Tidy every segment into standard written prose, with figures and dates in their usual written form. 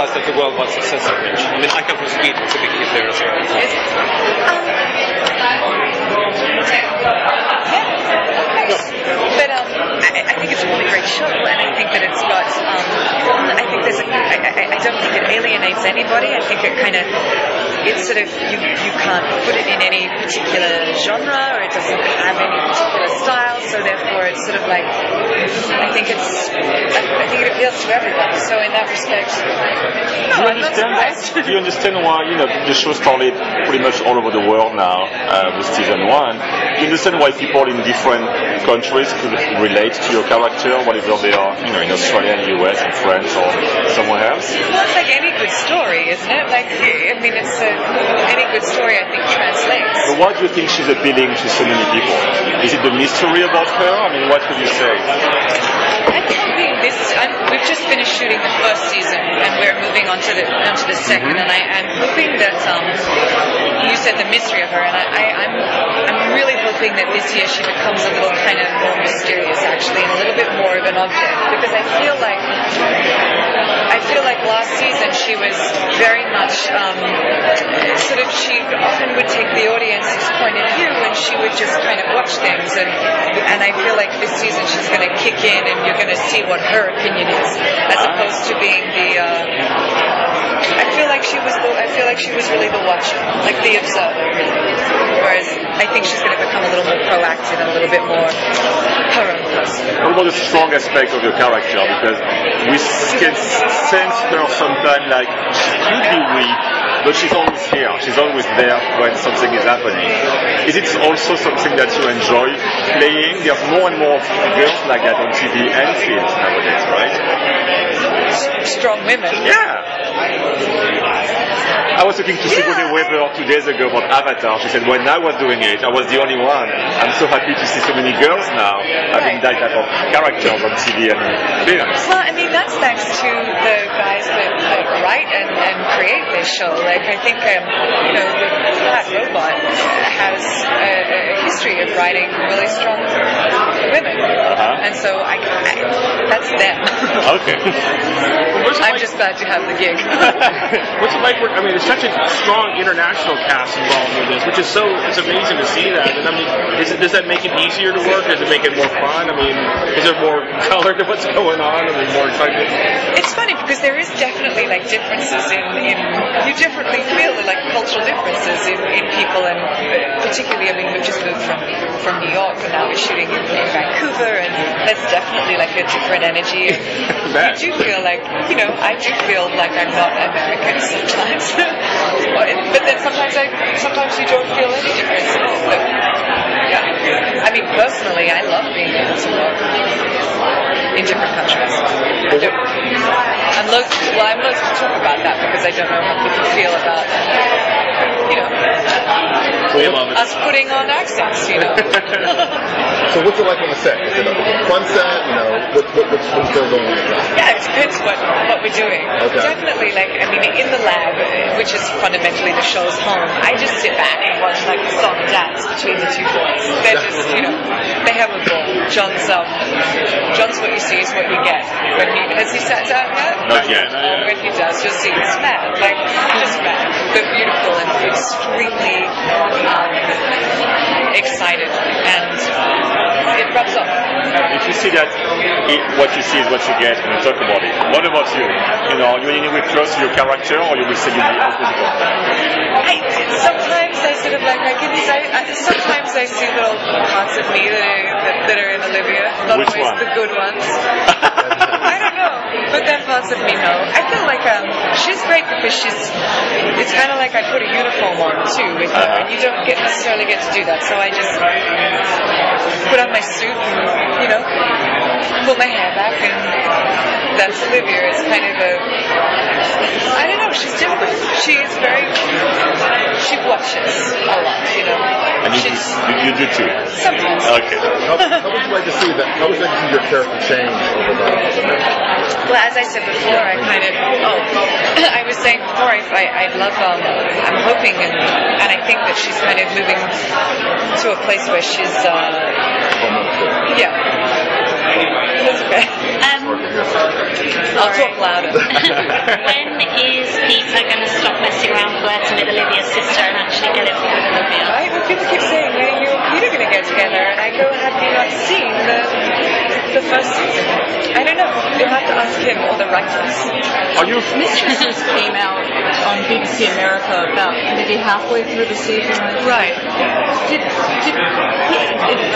plus that the worldwide success of Hinge? I mean, I come from Sweden, it's a big hit there as well. But I think it's a really great show, and I think that it's got. I think there's I don't think it alienates anybody. I think it kind of. It's sort of you can't put it in any particular genre, or it doesn't have any particular style. So therefore, it's sort of like I think it appeals to everybody. So in that respect, no, I'm not surprised. Do you understand why the show started pretty much all over the world now with season 1? Do you understand why people in different countries could relate to your character, whatever they are, in Australia, in US, in France, or somewhere else? Well, it's like any good story, isn't it? Like, I mean, it's any good story, I think, translates. But why do you think she's appealing to so many people? Is it the mystery about her? I mean, what would you say? I'm hoping we've just finished shooting the first season, and we're moving on to the second, and I'm hoping that you said the mystery of her, and I'm really hoping that this year she becomes a little kind of more mysterious, actually, and a little bit more of an object, because I feel like last season she was very much she often would take the audience's point of view, and she would just kind of watch things, and I feel like this season she's going to kick in, and you're going to see what her opinion is, as opposed to being the. I feel like she was really the watcher, like the observer, really. Whereas I think she's going to become a little more proactive and a little bit more her own person. What about the strong aspect of your character? Because we can sense her sometimes like she could be weak, but she's always here. She's always there when something is happening. Is it also something that you enjoy playing? There's more and more girls like that on TV and films nowadays, right? Strong women. Yeah. I was talking to Sigourney Weaver 2 days ago about Avatar. She said, when I was doing it, I was the only one. I'm so happy to see so many girls now having that type of characters on TV and films. Well, I mean, that's thanks to the guys that write and create this show. Like, I think, the Flat Robot has a history of writing really strong women. And so that's them. Okay. I'm just glad to have the gig. What's it like? I mean, it's such a strong international cast involved with this, which is it's amazing to see that. And I mean, does that make it easier to work? Does it make it more fun? I mean, is there more color to what's going on? I mean, more excitement? It's funny because there is definitely like differences in you definitely feel the like cultural differences in people, and particularly, I mean, we've just moved from New York and now we're shooting in Vancouver, and that's definitely like a different energy. You do feel like, I do feel like I'm not American sometimes. But then sometimes you don't feel any difference at all. But, yeah. I mean, personally, I love being able to work in different countries. I'm loath to talk about that because I don't know how people feel about, us putting on accents, So what's it like on the set? Is it a fun set? What's going on? Yeah, it depends what we're doing. Okay. Definitely, in the lab, which is fundamentally the show's home, I just sit back and watch the song and dance between the two boys. They're just, they have a ball. John's what you see is what you get. Has he sat down yet? Not yet. Oh, when he does, you'll see he's mad. Just mad. They're beautiful and extremely excited, and it rubs off. If you see that what you see is what you get when you talk about it, what about you? Are you in any way close to your character, or you will say you're the opposite? Sometimes I sort of sometimes I see little parts of me that are in Olivia. Not Which always one? the good ones. I don't know, but there are parts of me, no. I feel like she's great because it's kind of like I put a uniform on too with her, and you don't necessarily get to do that. So I just put on my suit and, pull my hair back, and that's Olivia. It's kind of I don't know, she's different. She's she watches a lot, And you do too? Sometimes. Okay. How would you like to see that? How would you like to see your character change over the next? Well, as I said before, I was saying before, I'd love, I'm hoping and I think that she's kind of moving to a place where she's, yeah. Elizabeth. I'll talk louder. When is Peter going to stop messing around flirting with Olivia's sister and actually get it on with Olivia? Right? Well, people keep saying, you and Peter are going to get together, and I go, have you not seen the first season? I don't know. You'll have to ask him or the writers. Are you? Mistresses came out on BBC America about maybe halfway through the season. Right. It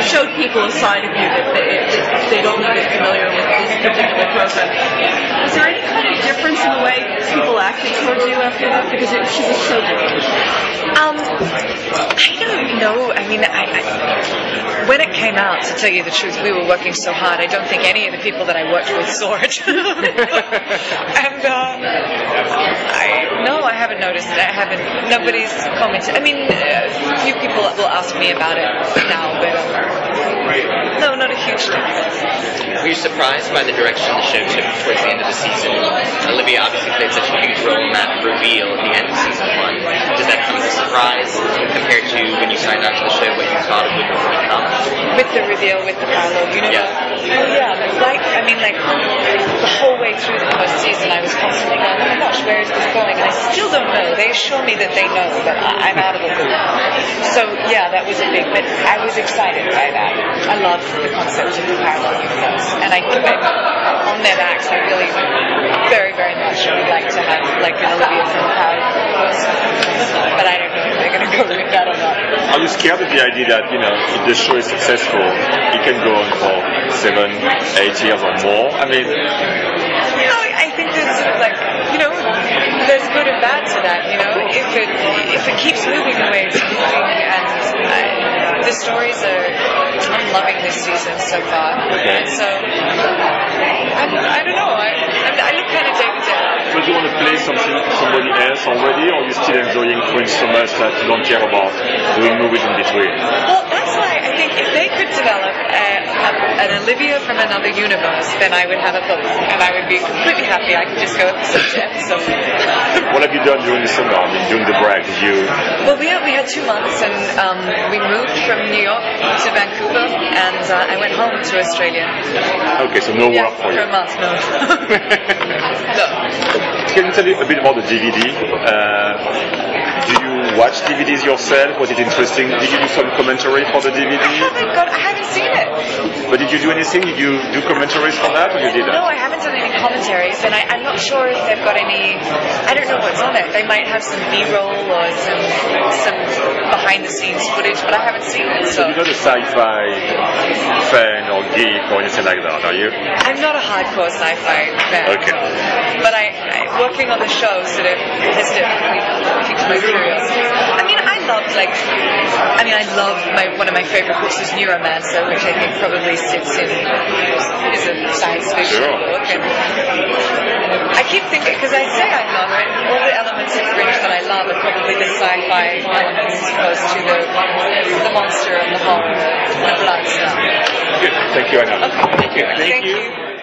showed people a side of you that they'd only been familiar with this particular program. Was there any kind of difference in the way people acted towards you after that? Because she was so different. I don't know. I mean, when it came out, to tell you the truth, we were working so hard. I don't think any of the people that I worked with saw it. And I haven't noticed it. Nobody's commented. I mean, a few people will ask me about it now, but no, not a huge difference. Were you surprised by the direction the show took towards the end of the season? Olivia obviously played such a huge role in that reveal at the end of season 1. Does that come as a surprise compared to when you signed on to the show, what you thought it would become? With the reveal, with the parallel universe? Yeah. Oh yeah, the whole way through the first season I was constantly going, oh my gosh, where is this going? And I still don't know. They assure me that they know, but I'm out of the loop. So yeah, that was a big, but I was excited by that. I love the concept of the parallel universe. And I'm on their backs, I really very, very much would like to have like an Olivia from the parallel universe. But I don't know if they're going to go with that or not. Are you scared of the idea that, if the show is successful, it can go on for 7, 8 years or more? I mean, I think there's sort of there's good and bad to that, If it keeps moving the way it's moving, and the stories I'm loving this season so far. Okay. And so, I don't know, I look kind of day to day. so do you want to play somebody else already, or are you still enjoying Fringe so much that you don't care about doing movies in between? Well, that's why I think if they could develop an Olivia from another universe, then I would have a book, and I would be completely happy. I could just go episode to episode. What have you done during the summer? I mean, during the break, did you? Well, we had 2 months, and we moved from New York to Vancouver, and I went home to Australia. Okay, so no work for you. For a month, no. No. Can you tell me a bit about the DVD? Do you watch DVDs yourself? Was it interesting? Did you do some commentary for the DVD? I haven't seen it. But did you do anything? Did you do commentaries for that, or you didn't? No, I haven't done any commentaries, and I'm not sure if they've got any. I don't know what's on it. They might have some B-roll or some behind-the-scenes footage, but I haven't seen it. So you're not a sci-fi fan or geek or anything like that, are you? I'm not a hardcore sci-fi fan. Okay. But I working on the show sort of has definitely piqued my curiosity. I love one of my favorite books is Neuromancer, which I think probably sits in is a science fiction book. And I keep thinking, because I say I love it, all the elements of Fringe that I love are probably the sci-fi elements as opposed to the monster and the horror and the blood stuff. Good. Thank you, Anna. Okay. Thank you. Thank you.